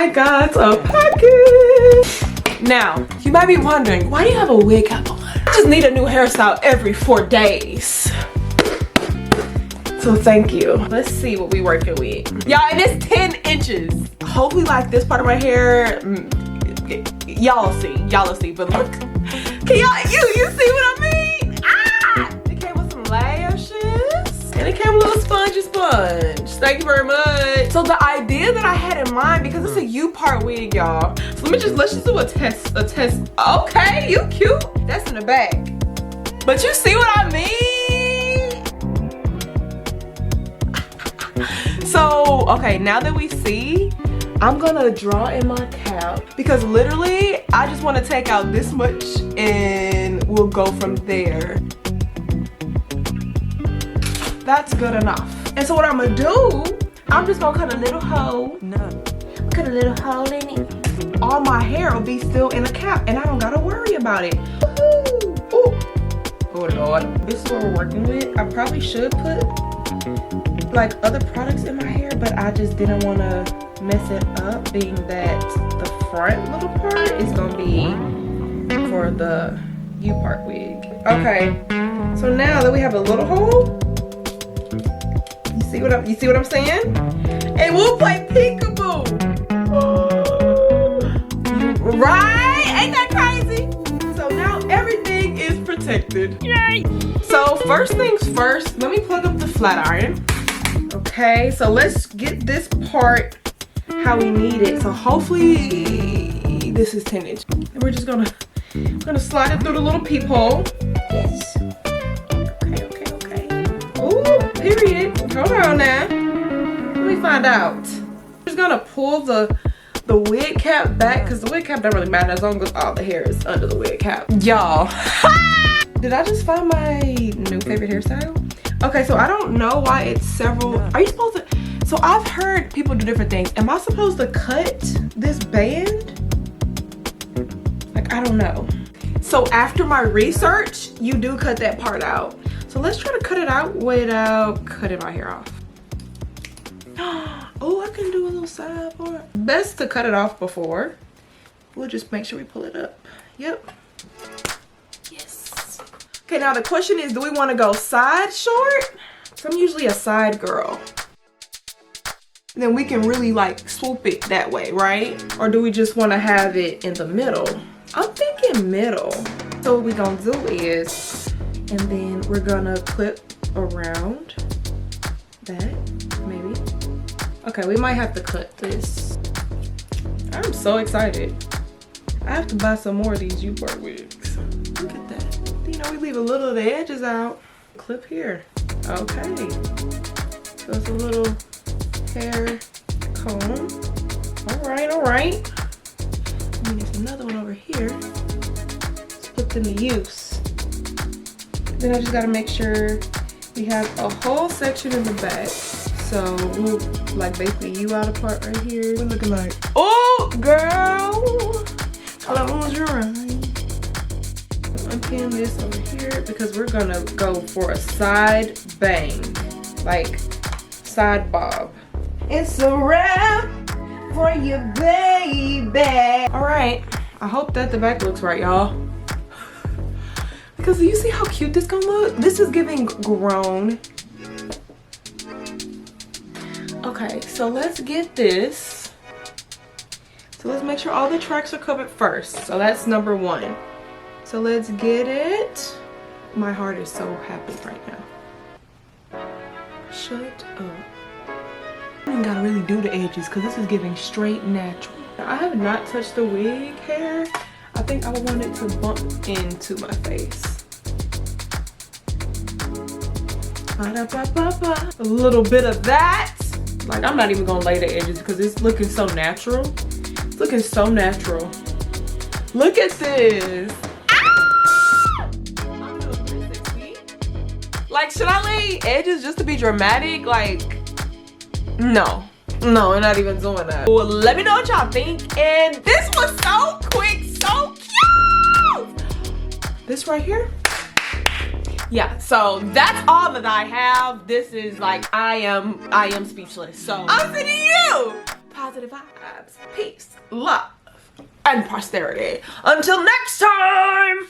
I got a package. Now, you might be wondering, why do you have a wig cap on? I just need a new hairstyle every 4 days. So thank you. Let's see what we working with. Y'all, and it's 10 inches. Hopefully like this part of my hair, y'all will see, but look. Can y'all, you see what I mean? Ah! It came with some lashes. And it came with a little sponge. Thank you very much. So the idea that I had in mind, because it's a U Part wig, y'all. So let's just do a test. Okay, you cute. That's in the back. But you see what I mean? So, okay, now that we see, I'm gonna draw in my cap because literally I just want to take out this much and we'll go from there. That's good enough. And so what I'm gonna do, I'm just gonna cut a little hole. Cut a little hole in it. All my hair will be still in a cap and I don't gotta worry about it. Ooh. Oh Lord. This is what we're working with. I probably should put like other products in my hair, but I just didn't want to mess it up, being that the front little part is gonna be for the U Part wig. Okay, so now that we have a little hole, you see what I'm saying? And we'll play peekaboo. Right? Ain't that crazy? So now everything is protected. Yay! So first things first, let me plug up the flat iron. Okay, so let's get this part how we need it. So hopefully this is 10 inch. And we're just gonna slide it through the little peephole. Yes. Okay. Ooh, period. Hold on now. Let me find out. I'm just gonna pull the wig cap back because the wig cap don't really matter as long as all the hair is under the wig cap. Y'all. Did I just find my new favorite hairstyle? Okay, so I don't know why it's several. Are you supposed to? So I've heard people do different things. Am I supposed to cut this band? Like, I don't know. So after my research, you do cut that part out. So let's try to cut it out without cutting my hair off. Oh, I can do a little side part. Best to cut it off before. We'll just make sure we pull it up. Yep. Yes. Okay, now the question is, do we want to go side short? So I'm usually a side girl. And then we can really like swoop it that way, right? Or do we just want to have it in the middle? I'm thinking middle. So what we're gonna do is, and then we're gonna clip around that, maybe. Okay, we might have to cut this. I'm so excited. I have to buy some more of these U Part wigs. Look at that. You know, we leave a little of the edges out. Clip here. Okay. So it's a little hair comb. All right. And there's another one over here. Let's put them to use. Then I just gotta make sure we have a whole section in the back. So we'll like basically you out a part right here. We're looking like, oh girl, close your eyes. Unpin this over here because we're gonna go for a side bang, like side bob. It's a wrap for you, baby. All right, I hope that the back looks right, y'all. Because you see how cute this gonna look? This is giving grown. Okay, so let's get this. So let's make sure all the tracks are covered first. So that's number 1. So let's get it. My heart is so happy right now. Shut up. I don't gotta really do the edges because this is giving straight natural. I have not touched the wig hair. I think I want it to bump into my face. A little bit of that. Like, I'm not even gonna lay the edges because it's looking so natural. It's looking so natural. Look at this. Ah! Like, should I lay edges just to be dramatic? Like, no, we're not even doing that. Well, let me know what y'all think. And this was so quick, so cute. This right here. Yeah, so that's all that I have. This is like, I am speechless. So I'm sending you positive vibes, peace, love, and prosperity. Until next time.